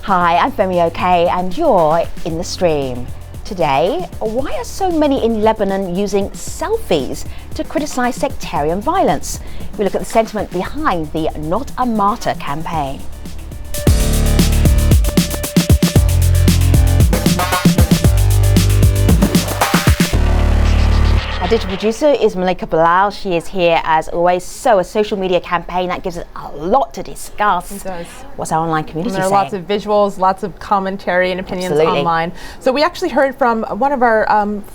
Hi, I'm Femi OK and you're in the stream. Today, why are so many in Lebanon using selfies to criticise sectarian violence? We look at the sentiment behind the Not a Martyr campaign. Our digital producer is Malika Bilal. She is here as always. So a social media campaign that gives us a lot to discuss. It does. What's our online community saying? There are lots of visuals, lots of commentary and opinions Absolutely. online. So we actually heard from one of our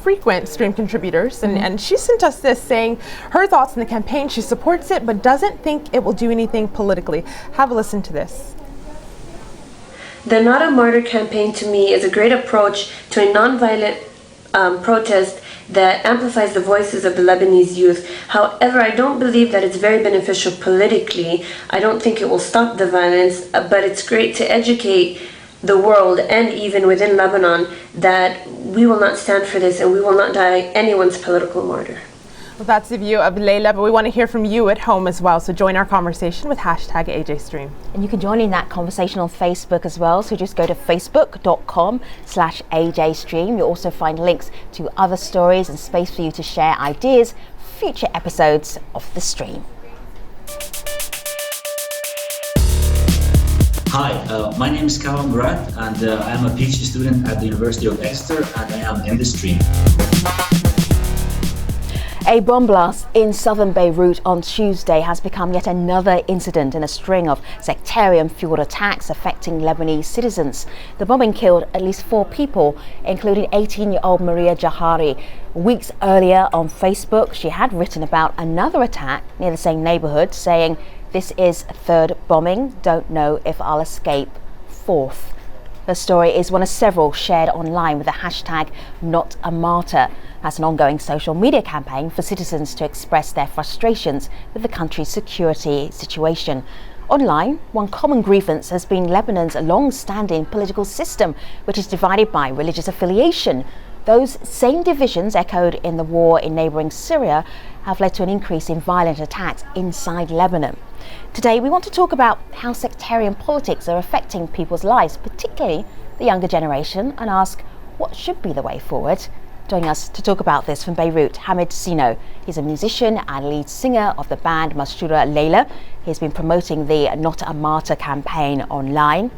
frequent stream contributors, and she sent us this saying her thoughts on the campaign. She supports it, but doesn't think it will do anything politically. Have a listen to this. The Not a Martyr campaign to me is a great approach to a nonviolent protest that amplifies the voices of the Lebanese youth. However, I don't believe that it's very beneficial politically. I don't think it will stop the violence, but it's great to educate the world and even within Lebanon that we will not stand for this and we will not die anyone's political martyr. Well, that's the view of Layla, but we want to hear from you at home as well. So join our conversation with hashtag AJStream. And you can join in that conversation on Facebook as well. So just go to facebook.com/AJStream. You'll also find links to other stories and space for you to share ideas for future episodes of the stream. Hi, my name is Kawa Murad, and I am a PhD student at the University of Exeter, and I am in the stream. A bomb blast in southern Beirut on Tuesday has become yet another incident in a string of sectarian-fueled attacks affecting Lebanese citizens. The bombing killed at least 4 people, including 18-year-old Maria Jahari. Weeks earlier on Facebook, she had written about another attack near the same neighbourhood, saying, "This is a third bombing. Don't know if I'll escape fourth." Her story is one of several shared online with the hashtag Not a Martyr. That's an ongoing social media campaign for citizens to express their frustrations with the country's security situation. Online, one common grievance has been Lebanon's long-standing political system, which is divided by religious affiliation. Those same divisions, echoed in the war in neighbouring Syria, have led to an increase in violent attacks inside Lebanon. Today, we want to talk about how sectarian politics are affecting people's lives, particularly the younger generation, and ask what should be the way forward. Joining us to talk about this from Beirut, Hamid Sino. He's a musician and lead singer of the band Mashura Layla. He's been promoting the Not a Martyr campaign online.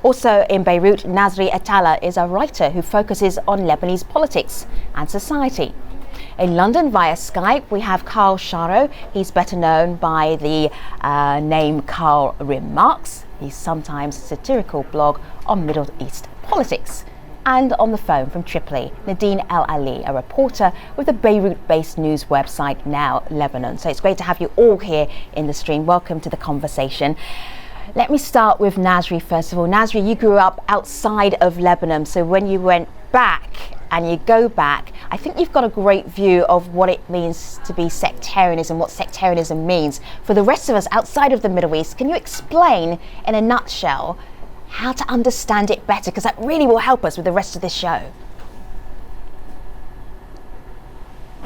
Also in Beirut, Nazri Atala is a writer who focuses on Lebanese politics and society. In London via Skype, we have Carl Sharo. He's better known by the name Carl Remarks. He's sometimes a satirical blog on Middle East politics. And on the phone from Tripoli, Nadine El Ali, a reporter with the Beirut-based news website Now Lebanon. So it's great to have you all here in the stream. Welcome to the conversation. Let me start with Nazri first of all. Nazri, you grew up outside of Lebanon, so when you went back and you go back, I think you've got a great view of what it means to be sectarianism, what sectarianism means. For the rest of us outside of the Middle East, can you explain in a nutshell how to understand it better, because that really will help us with the rest of this show?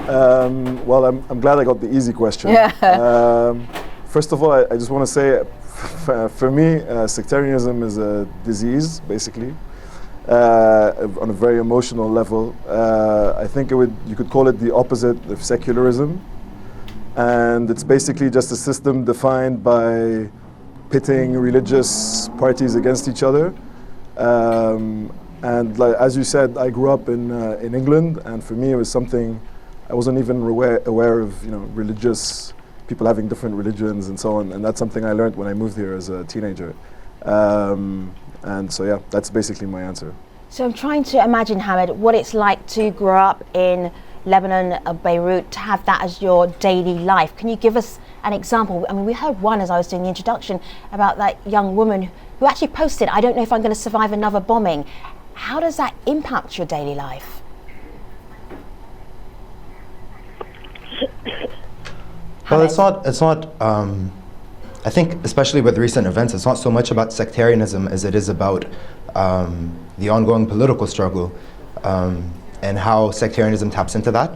Well, I'm glad I got the easy question. First of all, I just want to say, for me, sectarianism is a disease, basically, on a very emotional level. I think you could call it the opposite of secularism, and it's basically just a system defined by pitting religious parties against each other. And like, as you said, I grew up in England, and for me it was something I wasn't even aware of, religious people having different religions and so on, and that's something I learned when I moved here as a teenager. And so yeah, that's basically my answer. So I'm trying to imagine, Hamid, what it's like to grow up in Lebanon, Beirut, to have that as your daily life. Can you give us an example? I mean, we heard one as I was doing the introduction about that young woman who actually posted, "I don't know if I'm going to survive another bombing." How does that impact your daily life? Well, it's not. I think, especially with recent events, it's not so much about sectarianism as it is about the ongoing political struggle and how sectarianism taps into that.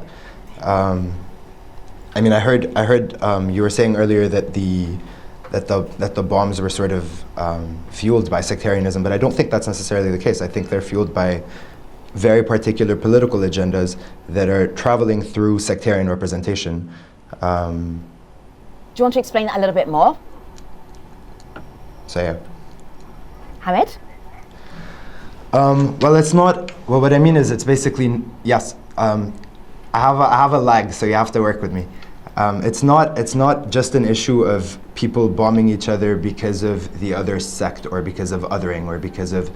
I mean, I heard you were saying earlier that that the bombs were sort of fueled by sectarianism, but I don't think that's necessarily the case. I think they're fueled by very particular political agendas that are traveling through sectarian representation. Do you want to explain that a little bit more? So yeah. Hamid? Well, it's not. Well, what I mean is, it's basically yes. I have a lag, so you have to work with me. It's not just an issue of people bombing each other because of the other sect or because of othering or because of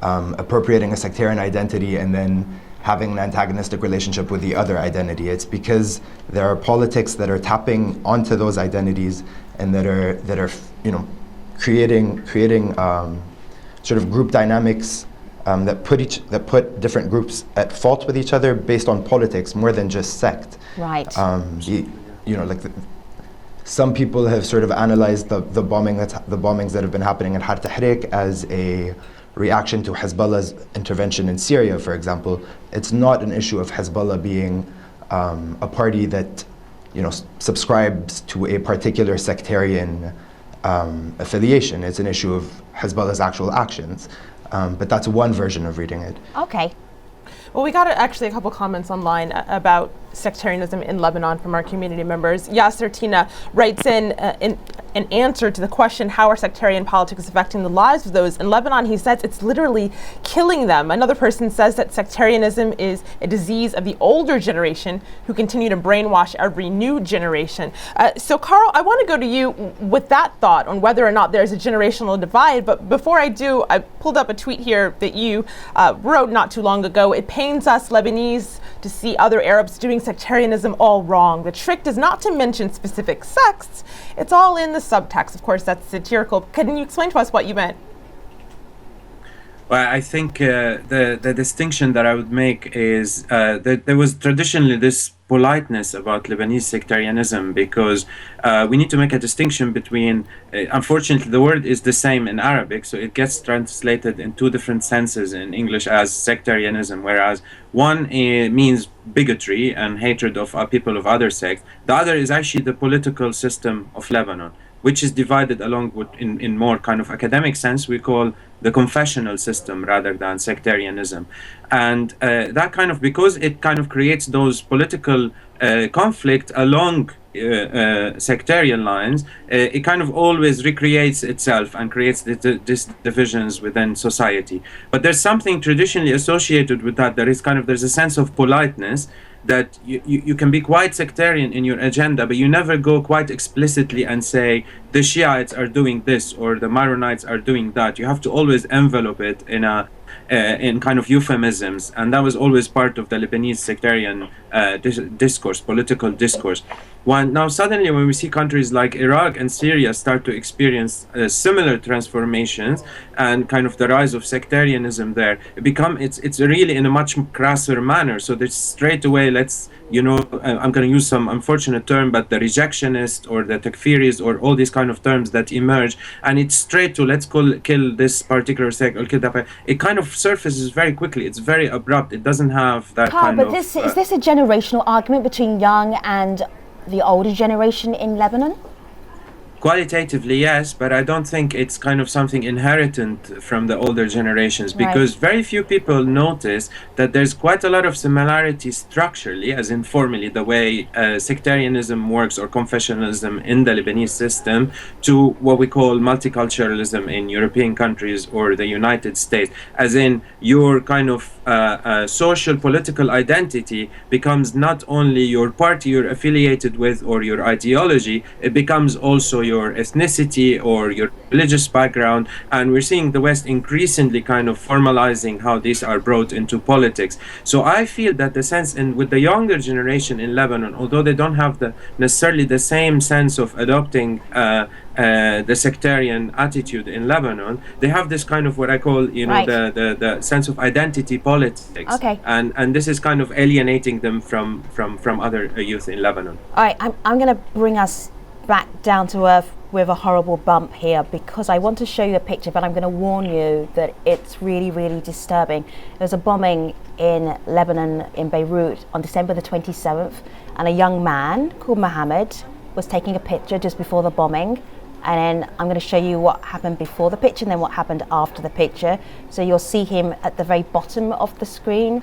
appropriating a sectarian identity and then having an antagonistic relationship with the other identity. It's because there are politics that are tapping onto those identities and that are creating sort of group dynamics that put different groups at fault with each other based on politics more than just sect. Right. Some people have sort of analyzed the bombings that have been happening in Har Tahrik as a reaction to Hezbollah's intervention in Syria, for example. It's not an issue of Hezbollah being a party that subscribes to a particular sectarian affiliation. It's an issue of Hezbollah's actual actions. But that's one version of reading it. Okay. Well, we got actually a couple comments online about sectarianism in Lebanon from our community members. Yasser Tina writes in an answer to the question, how are sectarian politics affecting the lives of those in Lebanon? He says it's literally killing them. Another person says that sectarianism is a disease of the older generation who continue to brainwash every new generation. So Carl, I want to go to you with that thought on whether or not there's a generational divide. But before I do, I pulled up a tweet here that you wrote not too long ago. It pains us Lebanese to see other Arabs doing sectarianism all wrong. The trick is not to mention specific sects. It's all in the subtext. Of course, that's satirical. Can you explain to us what you meant? Well, I think the distinction that I would make is that there was traditionally this politeness about Lebanese sectarianism, because we need to make a distinction between, unfortunately, the word is the same in Arabic, so it gets translated in two different senses in English as sectarianism, whereas one means bigotry and hatred of people of other sects. The other is actually the political system of Lebanon, which is divided along with, in more kind of academic sense, we call the confessional system rather than sectarianism. And that kind of, because it kind of creates those political conflict along sectarian lines, it kind of always recreates itself and creates these divisions within society. But there's something traditionally associated with that. There's a sense of politeness that you can be quite sectarian in your agenda, but you never go quite explicitly and say the Shiites are doing this or the Maronites are doing that. You have to always envelope it in kind of euphemisms, and that was always part of the Lebanese sectarian discourse, political discourse. Now suddenly when we see countries like Iraq and Syria start to experience similar transformations and kind of the rise of sectarianism there, it's really in a much crasser manner. So there's straight away, I'm going to use some unfortunate term, but the rejectionist or the takfiris or all these kind of terms that emerge, and it's straight to kill this particular sect or kill that. It kind of surfaces very quickly. It's very abrupt. It doesn't have that Carl, kind but of... is this a generational argument between young and the older generation in Lebanon? Qualitatively, yes, but I don't think it's kind of something inherited from the older generations, because very few people notice that there's quite a lot of similarity structurally, as in formally, the way sectarianism works or confessionalism in the Lebanese system to what we call multiculturalism in European countries or the United States, as in your kind of social political identity becomes not only your party you're affiliated with or your ideology, it becomes also your ethnicity or your religious background. And we're seeing the West increasingly kind of formalizing how these are brought into politics. So I feel that the sense, and with the younger generation in Lebanon, although they don't have necessarily the same sense of adopting the sectarian attitude in Lebanon, they have this kind of what I call, the sense of identity politics. Okay. And this is kind of alienating them from other youth in Lebanon. All right, I'm going to bring us back down to earth with a horrible bump here, because I want to show you a picture, but I'm going to warn you that it's really, really disturbing. There's a bombing in Lebanon, in Beirut, on December the 27th, and a young man called Mohammed was taking a picture just before the bombing, and then I'm going to show you what happened before the picture and then what happened after the picture. So you'll see him at the very bottom of the screen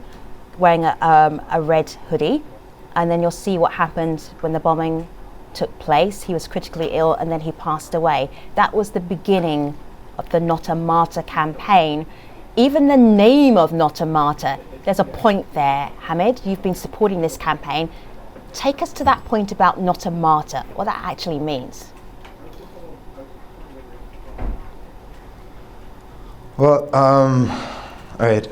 wearing a red hoodie, and then you'll see what happened when the bombing took place. He was critically ill and then he passed away. That was the beginning of the Not a Martyr campaign. Even the name of Not a Martyr, there's a point there. Hamid, you've been supporting this campaign. Take us to that point about Not a Martyr, what that actually means. Well, all right.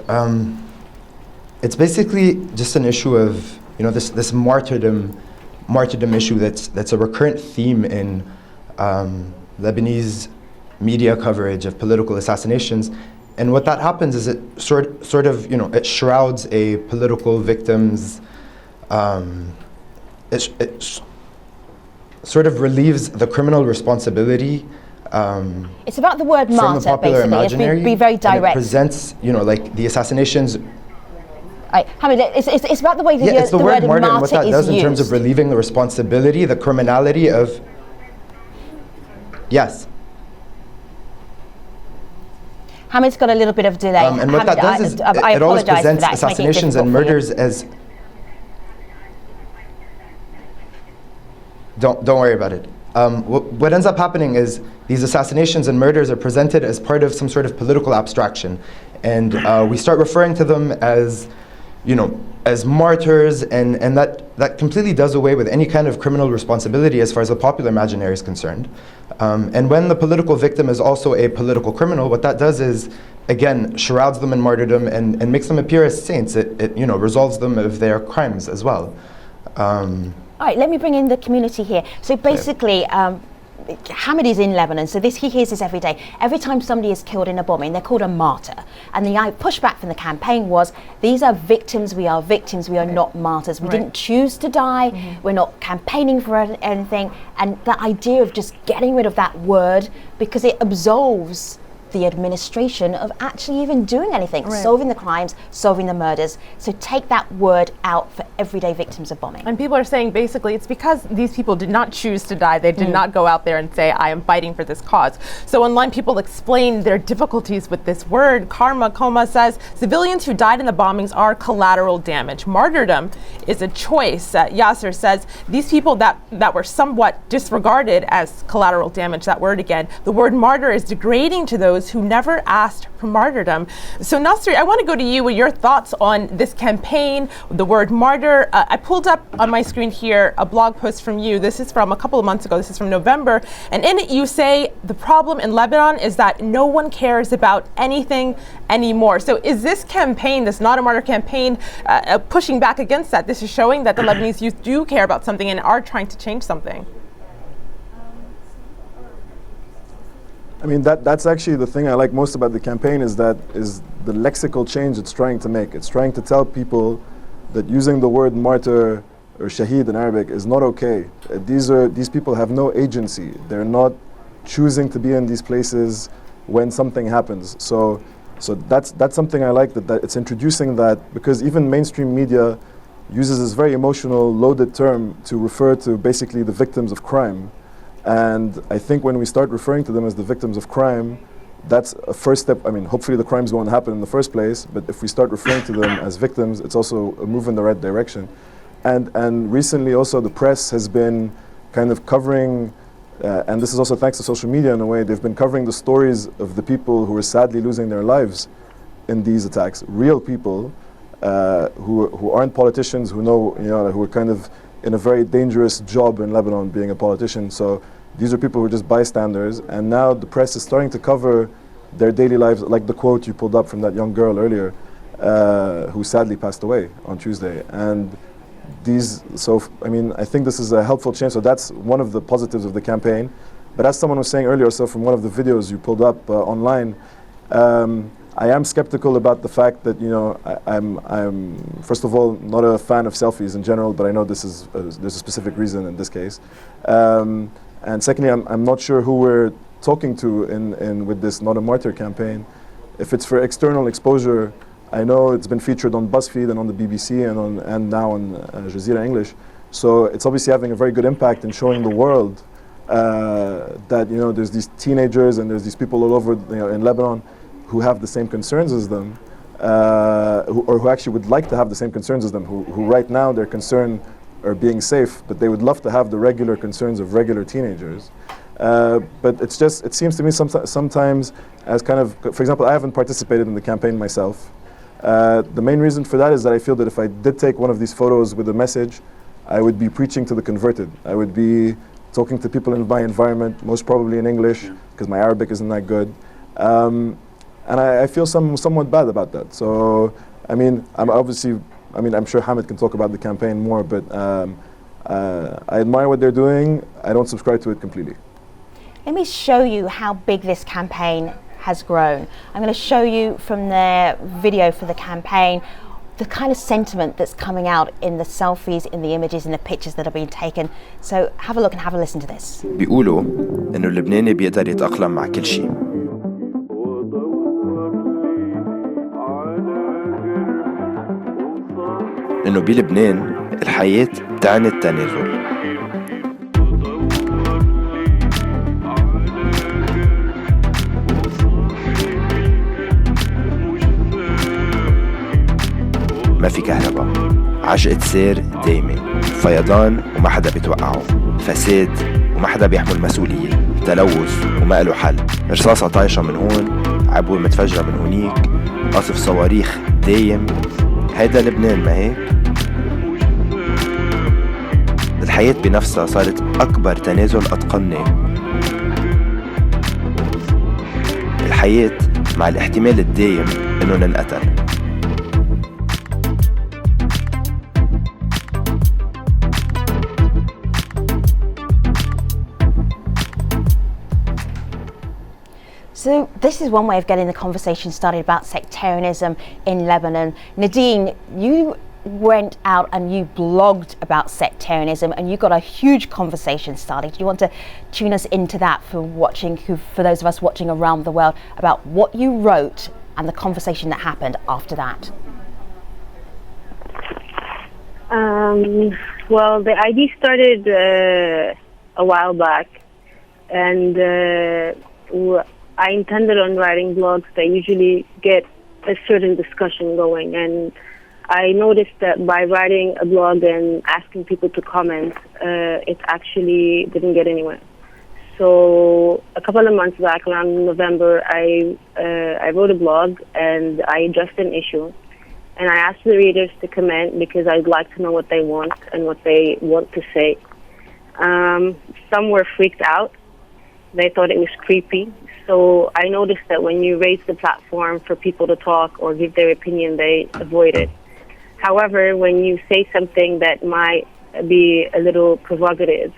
It's basically just an issue of, you know, this martyrdom issue that's a recurrent theme in Lebanese media coverage of political assassinations. And what that happens is it sort of, you know, it shrouds a political victim's, it sort of relieves the criminal responsibility. It's about the word martyr, basically. Let's be very direct. And it presents, you know, like the assassinations. Hamid, it's about the way it's the word martyr and what that does used. In terms of relieving the responsibility, the criminality of. Yes. Hamid's got a little bit of delay. And what that does is it always presents assassinations and murders as. Don't worry about it. What ends up happening is these assassinations and murders are presented as part of some sort of political abstraction, and we start referring to them as, you know, as martyrs, and that completely does away with any kind of criminal responsibility as far as the popular imaginary is concerned. And when the political victim is also a political criminal, what that does is, again, shrouds them in martyrdom and makes them appear as saints. It you know, absolves them of their crimes as well. All right, let me bring in the community here. So basically, Hamid is in Lebanon, so he hears this every day. Every time somebody is killed in a bombing, they're called a martyr. And the pushback from the campaign was, these are victims, we are not martyrs. We didn't choose to die, we're not campaigning for anything. And the idea of just getting rid of that word, because it absolves the administration of actually even doing anything, solving the crimes, solving the murders. So take that word out for everyday victims of bombing. And people are saying basically it's because these people did not choose to die. They did not go out there and say, I am fighting for this cause. So online people explain their difficulties with this word. Karma Koma says, civilians who died in the bombings are collateral damage. Martyrdom is a choice. Yasser says, these people that were somewhat disregarded as collateral damage, that word again, the word martyr is degrading to those who never asked for martyrdom. So Nasri, I want to go to you with your thoughts on this campaign, the word martyr. I pulled up on my screen here a blog post from you. This is from a couple of months ago. This is from November. And in it you say the problem in Lebanon is that no one cares about anything anymore. So is this campaign, this Not a Martyr campaign, pushing back against that? This is showing that the Lebanese youth do care about something and are trying to change something. I mean, that's actually the thing I like most about the campaign is the lexical change it's trying to make. It's trying to tell people that using the word martyr or shaheed in Arabic is not okay. These people have no agency. They're not choosing to be in these places when something happens. So that's something I like, that it's introducing that, because even mainstream media uses this very emotional, loaded term to refer to basically the victims of crime. And I think when we start referring to them as the victims of crime, that's a first step. I mean, hopefully the crimes won't happen in the first place, but if we start referring to them as victims, it's also a move in the right direction. And recently also the press has been kind of covering, and this is also thanks to social media in a way, they've been covering the stories of the people who are sadly losing their lives in these attacks. Real people who aren't politicians, who who are kind of in a very dangerous job in Lebanon, being a politician. So these are people who are just bystanders, and now the press is starting to cover their daily lives, like the quote you pulled up from that young girl earlier, who sadly passed away on Tuesday. And I think this is a helpful change. So that's one of the positives of the campaign. But as someone was saying earlier, so from one of the videos you pulled up online, I am skeptical about the fact that, I'm first of all not a fan of selfies in general, but I know there's a specific reason in this case. And secondly, I'm not sure who we're talking to in with this Not a Martyr campaign. If it's for external exposure, I know it's been featured on BuzzFeed and on the BBC and now on Jazeera English. So it's obviously having a very good impact in showing the world that there's these teenagers and there's these people all over in Lebanon who have the same concerns as them, who actually would like to have the same concerns as them, who right now their concern are being safe, but they would love to have the regular concerns of regular teenagers. But it seems to me sometimes as kind of, for example, I haven't participated in the campaign myself. The main reason for that is that I feel that if I did take one of these photos with a message, I would be preaching to the converted. I would be talking to people in my environment, most probably in English, because my Arabic isn't that good. And I feel somewhat bad about that. So, I'm sure Hamid can talk about the campaign more, but I admire what they're doing. I don't subscribe to it completely. Let me show you how big this campaign has grown. I'm going to show you from their video for the campaign the kind of sentiment that's coming out in the selfies, in the images, in the pictures that are being taken. So have a look and have a listen to this. بيقولوا إنه اللبناني بيقدر يتأقلم مع كل شيء. إنه بلبنان الحياة تعني التنازل. ما في كهرباء، عجقة سير دايمة، فيضان وما حدا بيتوقعه، فساد وما حدا بيحمل المسؤولية، تلوث وما له حل، رصاصة طايشة من هون، عبوة متفجرة من هونيك، قصف صواريخ دايم. هيدا لبنان ما هيك؟ الحياة بنفسها صارت أكبر تنازل أتقناه. الحياة مع الاحتمال الدايم إنه ننقتل. So this is one way of getting the conversation started about sectarianism in Lebanon. Nadine, you went out and you blogged about sectarianism and you got a huge conversation started. Do you want to tune us into that for those of us watching around the world about what you wrote and the conversation that happened after that? Well, the idea started a while back, and I intended on writing blogs that usually get a certain discussion going, and I noticed that by writing a blog and asking people to comment, it actually didn't get anywhere. So a couple of months back, around November, I wrote a blog and I addressed an issue, and I asked the readers to comment because I'd like to know what they want and what they want to say. Some were freaked out. They thought it was creepy. So I noticed that when you raise the platform for people to talk or give their opinion, they avoid it. However, when you say something that might be a little provocative,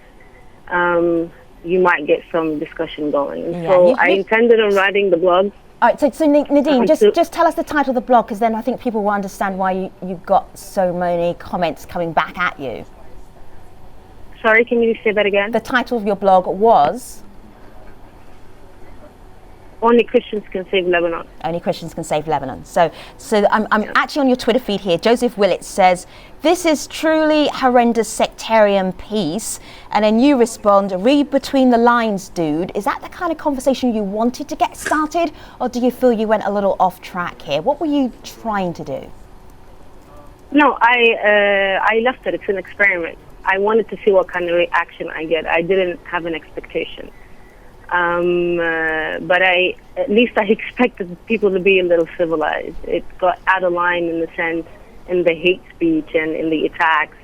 you might get some discussion going. And so I intended on writing the blog. All right, so Nadine, just tell us the title of the blog, because then I think people will understand why you got so many comments coming back at you. Sorry, can you say that again? The title of your blog was? Only Christians Can Save Lebanon. Only Christians Can Save Lebanon. So I'm actually on your Twitter feed here. Joseph Willett says, "This is truly horrendous sectarian piece." And then you respond, "Read between the lines, dude." Is that the kind of conversation you wanted to get started? Or do you feel you went a little off track here? What were you trying to do? No, I left it. It's an experiment. I wanted to see what kind of reaction I get. I didn't have an expectation. But at least I expected people to be a little civilized. It got out of line in the sense, in the hate speech and in the attacks.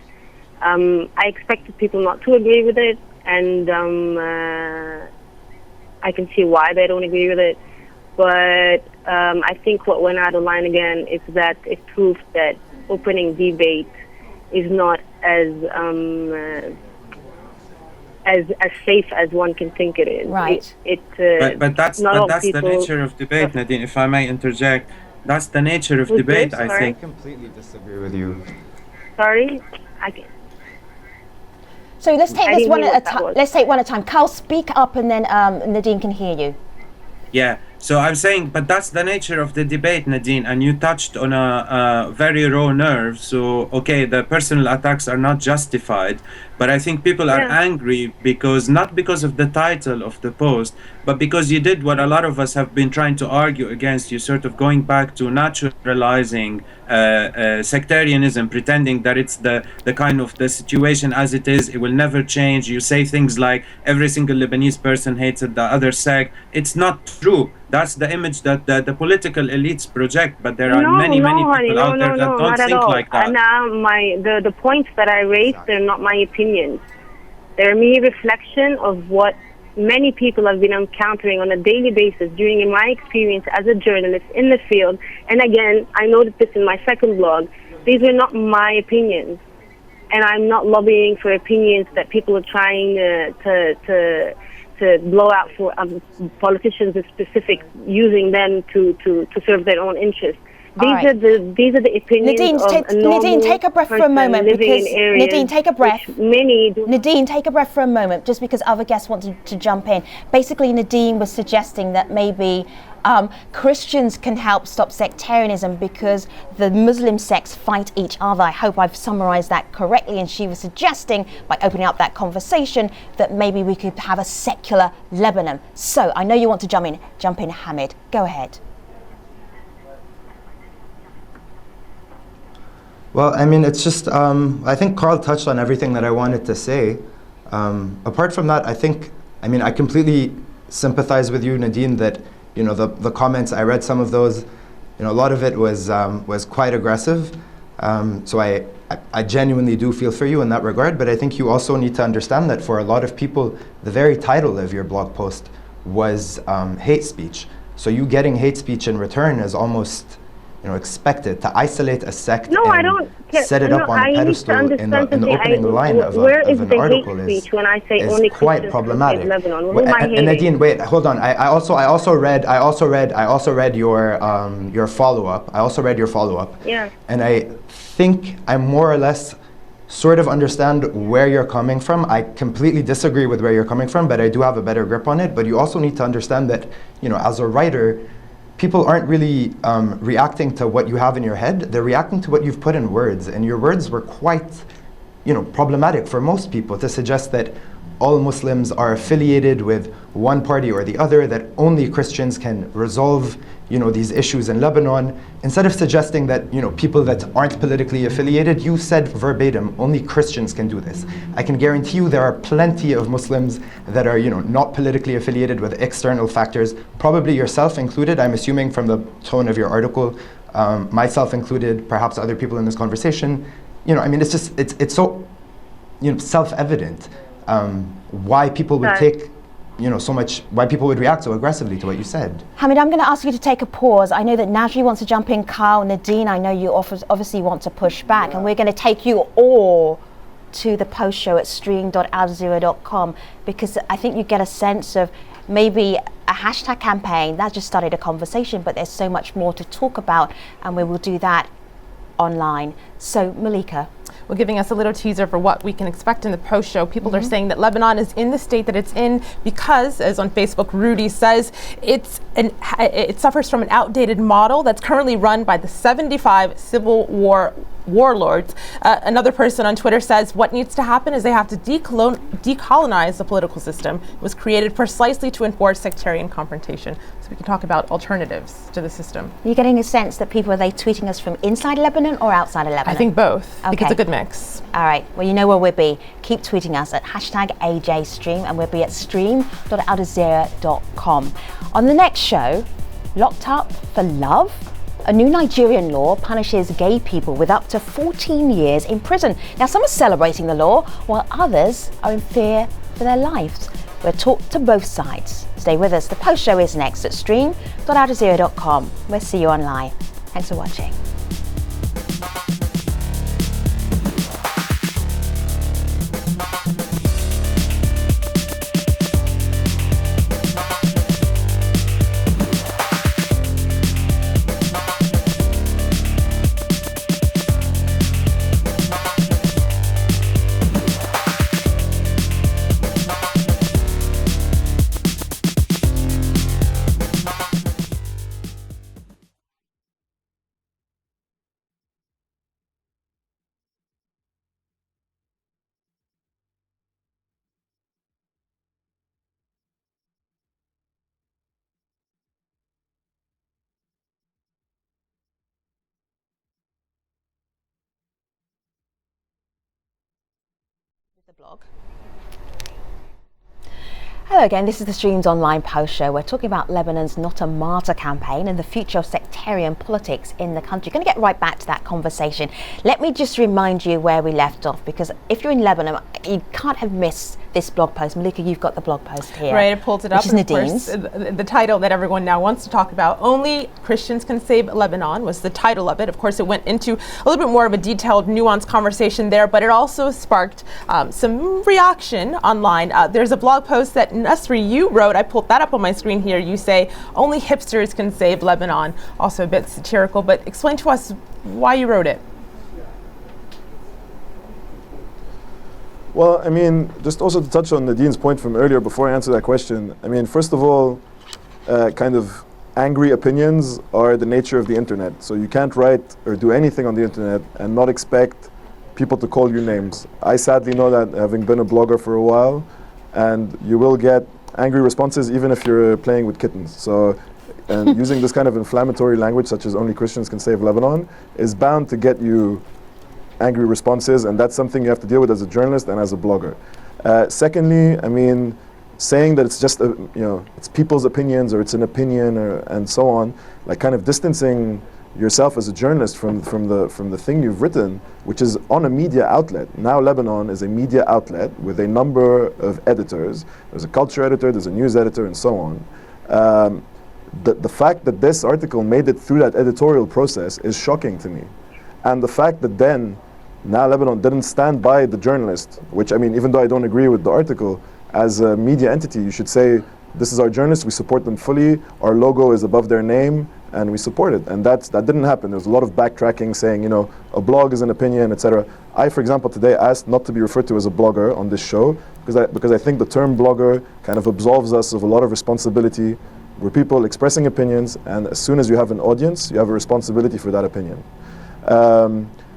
I expected people not to agree with it, and I can see why they don't agree with it. But I think what went out of line again is that it proved that opening debate is not as safe as one can think it is. Right. But that's the nature of debate, Nadine. If I may interject, that's the nature of debate. I think. I completely disagree with you. Sorry, So let's take this one at a time. Let's take one at a time. Carl, speak up, and then Nadine can hear you. Yeah. So I'm saying, but that's the nature of the debate, Nadine, and you touched on a very raw nerve. So, okay, the personal attacks are not justified, But I think people are angry because, not because of the title of the post, but because you did what a lot of us have been trying to argue against. You sort of going back to naturalizing sectarianism, pretending that it's the kind of the situation as it is. It will never change. You say things like every single Lebanese person hates the other sect. It's not true. That's the image that the political elites project, but there are many people out there that don't think like that. The points that I raised, they're not my opinions. They're mere reflection of what many people have been encountering on a daily basis during my experience as a journalist in the field. And again, I noted this in my second blog. These are not my opinions. And I'm not lobbying for opinions that people are trying to blow out for politicians in specific, using them to serve their own interests. These are the opinions Nadine, take a breath for a moment, because Nadine, take a breath. Nadine, take a breath for a moment, just because other guests want to jump in. Basically, Nadine was suggesting that maybe Christians can help stop sectarianism because the Muslim sects fight each other. I hope I've summarized that correctly. And she was suggesting, by opening up that conversation, that maybe we could have a secular Lebanon. So I know you want to jump in, Hamid. Go ahead. Well, I mean, it's just, I think Carl touched on everything that I wanted to say. Apart from that, I completely sympathize with you, Nadine, that, you know, the comments, I read some of those, you know, a lot of it was quite aggressive. So I genuinely do feel for you in that regard, but I think you also need to understand that for a lot of people, the very title of your blog post was hate speech. So you getting hate speech in return is almost, you know, expected. To isolate a sect and set it up on a pedestal in the opening line of an article is quite problematic. And Nadine, wait, hold on. I also read your follow-up. I also read your follow-up. Yeah. And I think I more or less sort of understand where you're coming from. I completely disagree with where you're coming from, but I do have a better grip on it. But you also need to understand that, you know, as a writer, people aren't really reacting to what you have in your head. They're reacting to what you've put in words. And your words were quite, you know, problematic for most people, to suggest that all Muslims are affiliated with one party or the other, that only Christians can resolve, you know, these issues in Lebanon. Instead of suggesting that, you know, people that aren't politically affiliated, you said verbatim, only Christians can do this. I can guarantee you there are plenty of Muslims that are, you know, not politically affiliated with external factors, probably yourself included, I'm assuming from the tone of your article, myself included, perhaps other people in this conversation. You know, I mean, it's just, it's so, you know, self-evident why people would take, you know, so much, why people would react so aggressively to what you said. Hamid, I'm going to ask you to take a pause. I know that Najri wants to jump in. Kyle, Nadine, I know you obviously want to push back, and we're going to take you all to the post show at stream.aljazeera.com, because I think you get a sense of maybe a hashtag campaign that just started a conversation, but there's so much more to talk about, and we will do that online. So, Malika. Well, giving us a little teaser for what we can expect in the post show. People are saying that Lebanon is in the state that it's in because, as on Facebook, Rudy says, it suffers from an outdated model that's currently run by the 75 civil war warlords. Another person on Twitter says what needs to happen is they have to decolonize the political system. It was created precisely to enforce sectarian confrontation. So we can talk about alternatives to the system. Are you getting a sense that people, are they tweeting us from inside Lebanon or outside of Lebanon? I think both. Okay. I think it's a good mix. All right. Well, you know where we'll be. Keep tweeting us at hashtag AJStream, and we'll be at stream.aljazeera.com. On the next show, locked up for love? A new Nigerian law punishes gay people with up to 14 years in prison. Now, some are celebrating the law, while others are in fear for their lives. We'll talk to both sides. Stay with us. The post show is next at stream.aljazeera.com. We'll see you online. Thanks for watching. the blog. Hello again, this is the Streams Online Post Show. We're talking about Lebanon's Not a Martyr campaign and the future of sectarian politics in the country. Going to get right back to that conversation. Let me just remind you where we left off, because if you're in Lebanon, you can't have missed this blog post. Malika, you've got the blog post here. Right, I pulled it up. Which is Nadine's. The title that everyone now wants to talk about, Only Christians Can Save Lebanon, was the title of it. Of course, it went into a little bit more of a detailed, nuanced conversation there, but it also sparked some reaction online. There's a blog post that Nasri, you wrote. I pulled that up on my screen here. You say, only hipsters can save Lebanon. Also a bit satirical, but explain to us why you wrote it. Well, I mean, just also to touch on Nadine's point from earlier before I answer that question, I mean, first of all, kind of angry opinions are the nature of the internet. So you can't write or do anything on the internet and not expect people to call you names. I sadly know that, having been a blogger for a while, and you will get angry responses even if you're playing with kittens. So and using this kind of inflammatory language, such as only Christians can save Lebanon, is bound to get you angry responses, and that's something you have to deal with as a journalist and as a blogger. Secondly, I mean, saying that it's just it's people's opinions or it's an opinion and so on, like kind of distancing yourself as a journalist from the thing you've written, which is on a media outlet. Now Lebanon is a media outlet with a number of editors. There's a culture editor, there's a news editor, and so on. The fact that this article made it through that editorial process is shocking to me. And the fact that then Now Lebanon didn't stand by the journalist, which, I mean, even though I don't agree with the article, as a media entity, you should say, this is our journalist, we support them fully, our logo is above their name, and we support it. And that didn't happen. There was a lot of backtracking saying, a blog is an opinion, etc. I, for example, today asked not to be referred to as a blogger on this show, because I think the term blogger kind of absolves us of a lot of responsibility. We're people expressing opinions, and as soon as you have an audience, you have a responsibility for that opinion.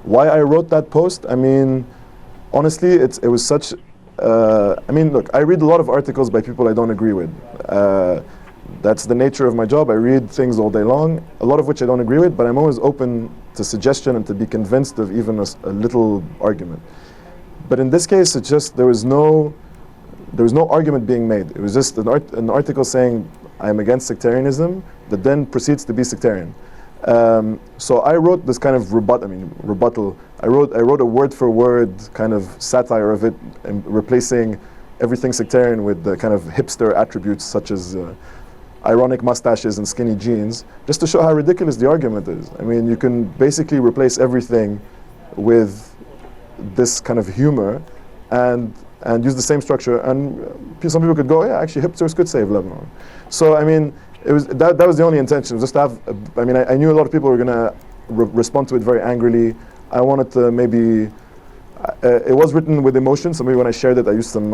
Why I wrote that post? I mean, honestly, it was such. Look, I read a lot of articles by people I don't agree with. That's the nature of my job. I read things all day long, a lot of which I don't agree with, but I'm always open to suggestion and to be convinced of even a little argument. But in this case, it's just there was no argument being made. It was just an article saying I'm against sectarianism that then proceeds to be sectarian. So I wrote this kind of rebuttal. I wrote a word for word kind of satire of it, and replacing everything sectarian with the kind of hipster attributes such as ironic mustaches and skinny jeans, just to show how ridiculous the argument is. I mean, you can basically replace everything with this kind of humor and use the same structure, and some people could go, yeah, actually hipsters could save Lebanon. So I mean, it was that was the only intention, was just to have. I knew a lot of people were going to respond to it very angrily. I wanted to maybe. It was written with emotion, so maybe when I shared it, I used some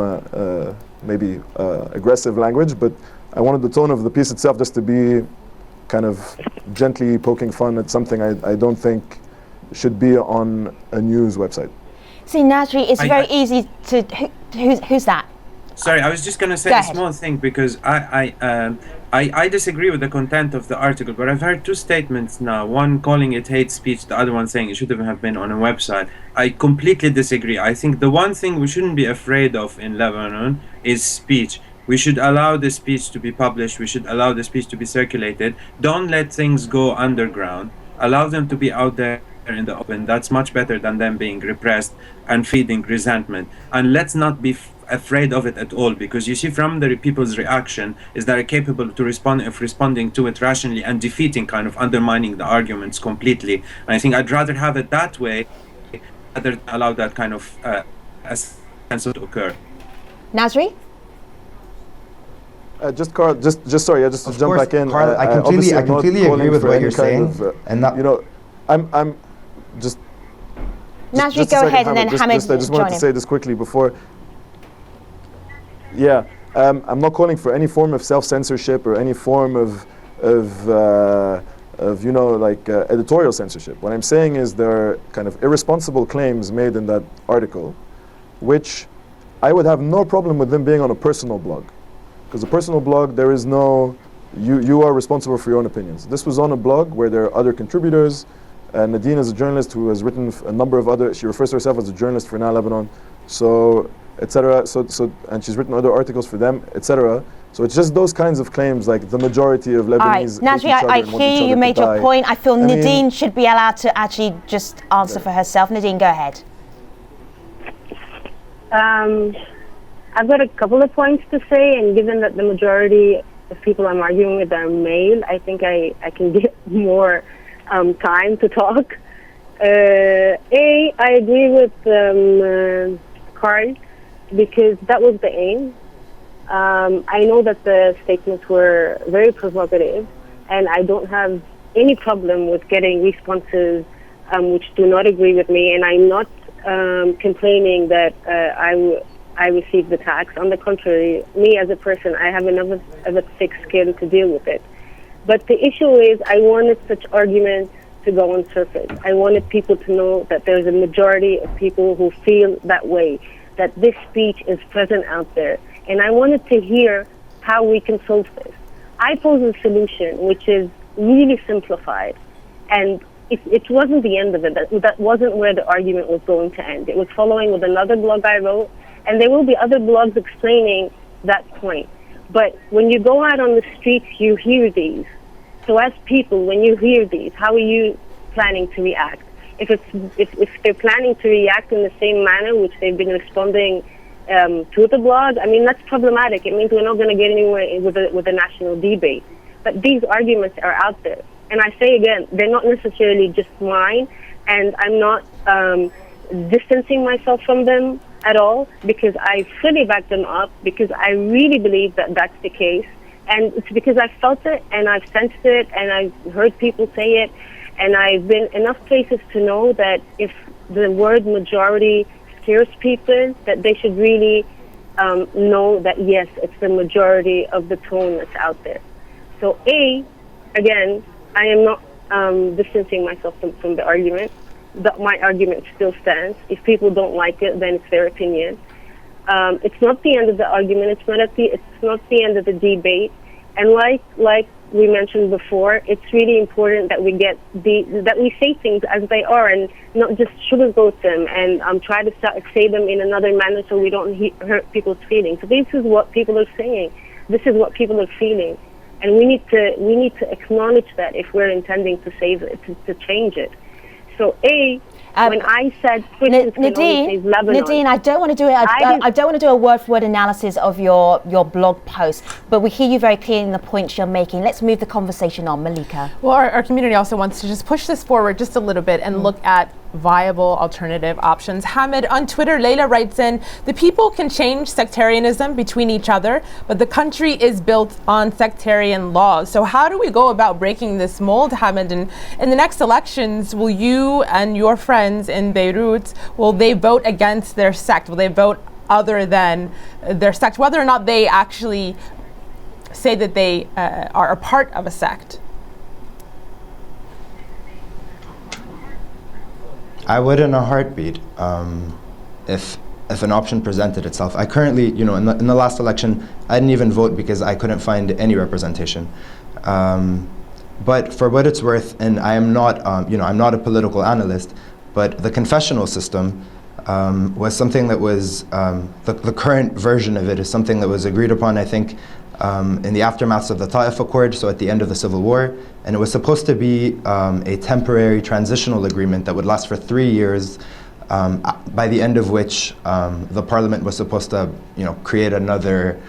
aggressive language. But I wanted the tone of the piece itself just to be kind of gently poking fun at something I don't think should be on a news website. See, Nasri, it's very easy to. Who's that? Sorry, I was just going to say a small thing, because I disagree with the content of the article, but I've heard two statements now, one calling it hate speech, the other one saying it should have been on a website. I completely disagree. I think the one thing we shouldn't be afraid of in Lebanon is speech. We should allow the speech to be published. We should allow the speech to be circulated. Don't let things go underground. Allow them to be out there in the open. That's much better than them being repressed and feeding resentment. And let's not be afraid of it at all, because you see from the people's reaction is that are capable to responding to it rationally and defeating, kind of undermining the arguments completely. And I think I'd rather have it that way rather than allow that kind of sense to occur. Nasri? Carl, just to jump back in. Carl, I completely agree with what you're saying, and that, I'm just. Nasri, go ahead, and then Hamid. I just wanted to say this quickly before. Yeah, I'm not calling for any form of self-censorship or any form of editorial censorship. What I'm saying is there are kind of irresponsible claims made in that article, which I would have no problem with them being on a personal blog. Because a personal blog, there is no, you are responsible for your own opinions. This was on a blog where there are other contributors. Nadine is a journalist who has written a number of other, she refers to herself as a journalist for Now Lebanon. So etc. And she's written other articles for them, etc. So it's just those kinds of claims, like the majority of Lebanese. All right, Najri, I hear you made your point. I feel Nadine should be allowed to actually just answer for herself. Nadine, go ahead. I've got a couple of points to say, and given that the majority of people I'm arguing with are male, I think I can get more time to talk. I agree with Carl, because that was the aim. I know that the statements were very provocative, and I don't have any problem with getting responses which do not agree with me, and I'm not complaining that I received attacks. On the contrary, me as a person, I have enough of a thick skin to deal with it. But the issue is, I wanted such arguments to go on surface. I wanted people to know that there's a majority of people who feel that way, that this speech is present out there. And I wanted to hear how we can solve this. I pose a solution which is really simplified, and it wasn't the end of it. That wasn't where the argument was going to end. It was following with another blog I wrote, and there will be other blogs explaining that point. But when you go out on the streets, you hear these. So as people, when you hear these, how are you planning to react? If they're planning to react in the same manner which they've been responding to the blog, I mean, that's problematic. It means we're not going to get anywhere with a national debate. But these arguments are out there. And I say again, they're not necessarily just mine, and I'm not distancing myself from them at all, because I fully back them up, because I really believe that that's the case. And it's because I felt it, and I've sensed it, and I've heard people say it, and I've been enough places to know that if the word majority scares people, that they should really know that, yes, it's the majority of the tone that's out there. So again, I am not distancing myself from the argument. My argument still stands. If people don't like it, then it's their opinion. It's not the end of the argument. It's not the end of the debate. And like we mentioned before, it's really important that we say things as they are, and not just sugarcoat them and try to say them in another manner so we don't hurt people's feelings. So this is what people are saying. This is what people are feeling, and we need to acknowledge that if we're intending to save it, to change it. So when I said Christians can only save Lebanon, Nadine, I don't want to do it. I don't want to do a word-for-word analysis of your blog post, but we hear you very clearly in the points you're making. Let's move the conversation on, Malika. Well, our community also wants to just push this forward just a little bit and look at viable alternative options. Hamid on Twitter, Layla writes in, the people can change sectarianism between each other, but the country is built on sectarian laws. So how do we go about breaking this mold, Hamid? And in the next elections, will you and your friends in Beirut, will they vote against their sect? Will they vote other than their sect, whether or not they actually say that they are a part of a sect? I would in a heartbeat, if an option presented itself. I currently, in the last election, I didn't even vote because I couldn't find any representation. But for what it's worth, and I am not, I'm not a political analyst, but the confessional system was something that was, the current version of it is something that was agreed upon, I think, in the aftermath of the Ta'if Accord, so at the end of the Civil War, and it was supposed to be a temporary transitional agreement that would last for 3 years, by the end of which the parliament was supposed to, create another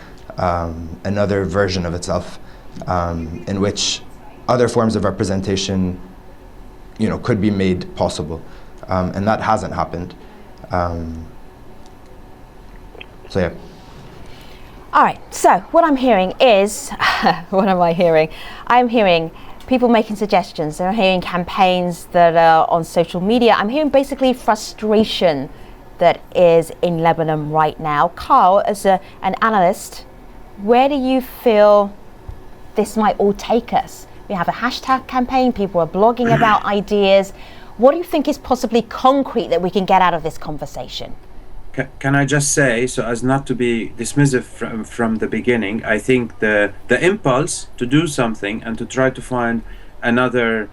version of itself, in which other forms of representation, could be made possible, and that hasn't happened. So yeah. All right, so what I'm hearing is, what am I hearing? I'm hearing people making suggestions. I'm hearing campaigns that are on social media. I'm hearing basically frustration that is in Lebanon right now. Carl, as an analyst, where do you feel this might all take us? We have a hashtag campaign, people are blogging about ideas. What do you think is possibly concrete that we can get out of this conversation? Can I just say, so as not to be dismissive from the beginning, I think the impulse to do something and to try to find another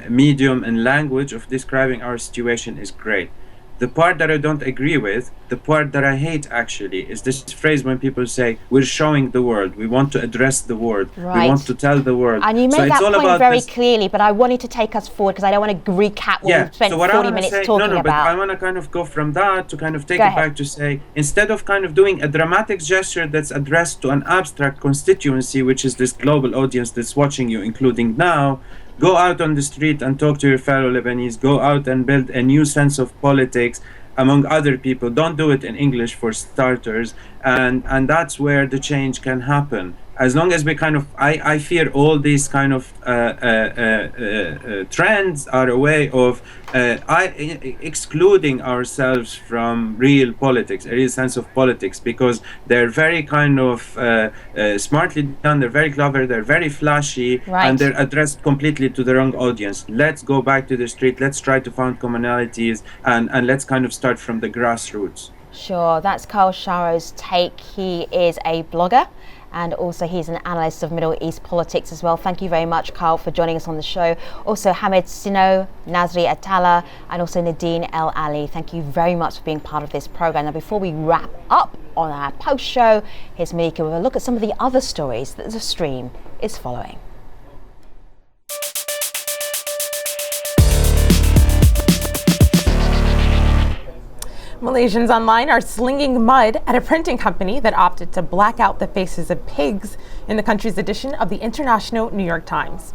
medium and language of describing our situation is great. The part that I don't agree with, the part that I hate actually, is this phrase when people say, we're showing the world, we want to address the world, we want to tell the world. And you made that point very clearly, but I wanted to take us forward because I don't want to recap what we've spent 40 minutes talking about. But I want to kind of go from that to kind of take it back to say, instead of kind of doing a dramatic gesture that's addressed to an abstract constituency, which is this global audience that's watching you, including now, go out on the street and talk to your fellow Lebanese. Go out and build a new sense of politics among other people. Don't do it in English for starters. And that's where the change can happen. As long as we kind of, I fear all these kind of trends are a way of excluding ourselves from real politics, a real sense of politics, because they're very kind of smartly done, they're very clever, they're very flashy, and they're addressed completely to the wrong audience. Let's go back to the street, let's try to find commonalities, and let's kind of start from the grassroots. Sure, that's Carl Sharrow's take. He is a blogger, and also he's an analyst of Middle East politics as well. Thank you very much, Carl, for joining us on the show. Also, Hamid Sino, Nazri Atala, and also Nadine El Ali. Thank you very much for being part of this program. Now, before we wrap up on our post-show, here's Malika with a look at some of the other stories that the stream is following. Malaysians online are slinging mud at a printing company that opted to black out the faces of pigs in the country's edition of the International New York Times.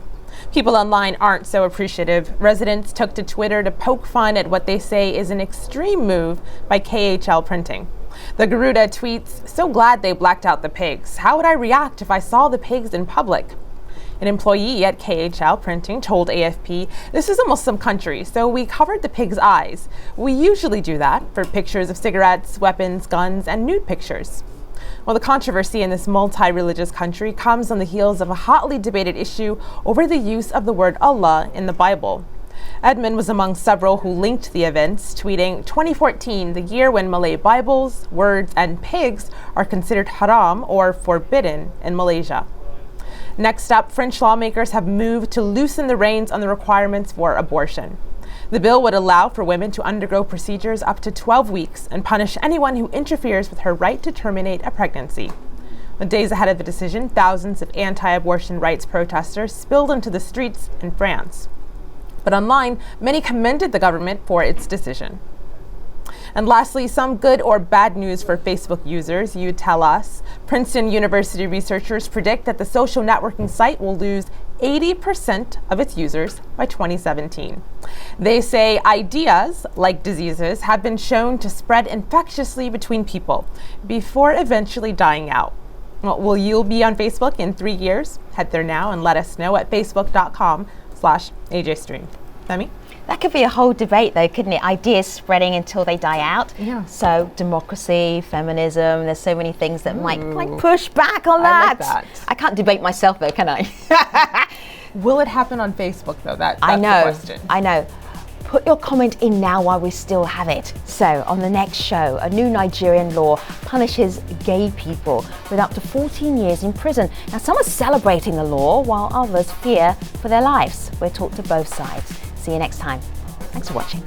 People online aren't so appreciative. Residents took to Twitter to poke fun at what they say is an extreme move by KHL Printing. The Garuda tweets, "So glad they blacked out the pigs. How would I react if I saw the pigs in public?" An employee at KHL Printing told AFP, "This is a Muslim country, so we covered the pig's eyes. We usually do that for pictures of cigarettes, weapons, guns, and nude pictures." Well, the controversy in this multi-religious country comes on the heels of a hotly debated issue over the use of the word Allah in the Bible. Edmund was among several who linked the events, tweeting, "2014, the year when Malay Bibles, words, and pigs are considered haram or forbidden in Malaysia." Next up, French lawmakers have moved to loosen the reins on the requirements for abortion. The bill would allow for women to undergo procedures up to 12 weeks and punish anyone who interferes with her right to terminate a pregnancy. The days ahead of the decision, thousands of anti-abortion rights protesters spilled into the streets in France. But online, many commended the government for its decision. And lastly, some good or bad news for Facebook users, you tell us. Princeton University researchers predict that the social networking site will lose 80% of its users by 2017. They say ideas, like diseases, have been shown to spread infectiously between people before eventually dying out. Well, will you be on Facebook in 3 years? Head there now and let us know at facebook.com/AJStream. Femi? That could be a whole debate, though, couldn't it? Ideas spreading until they die out. Yeah. So democracy, feminism, there's so many things that might push back on that. I like that. I can't debate myself, though, can I? Will it happen on Facebook, though? That's I know. the question. I know. Put your comment in now while we still have it. So, on the next show, a new Nigerian law punishes gay people with up to 14 years in prison. Now, some are celebrating the law while others fear for their lives. We'll talk to both sides. See you next time. Thanks for watching.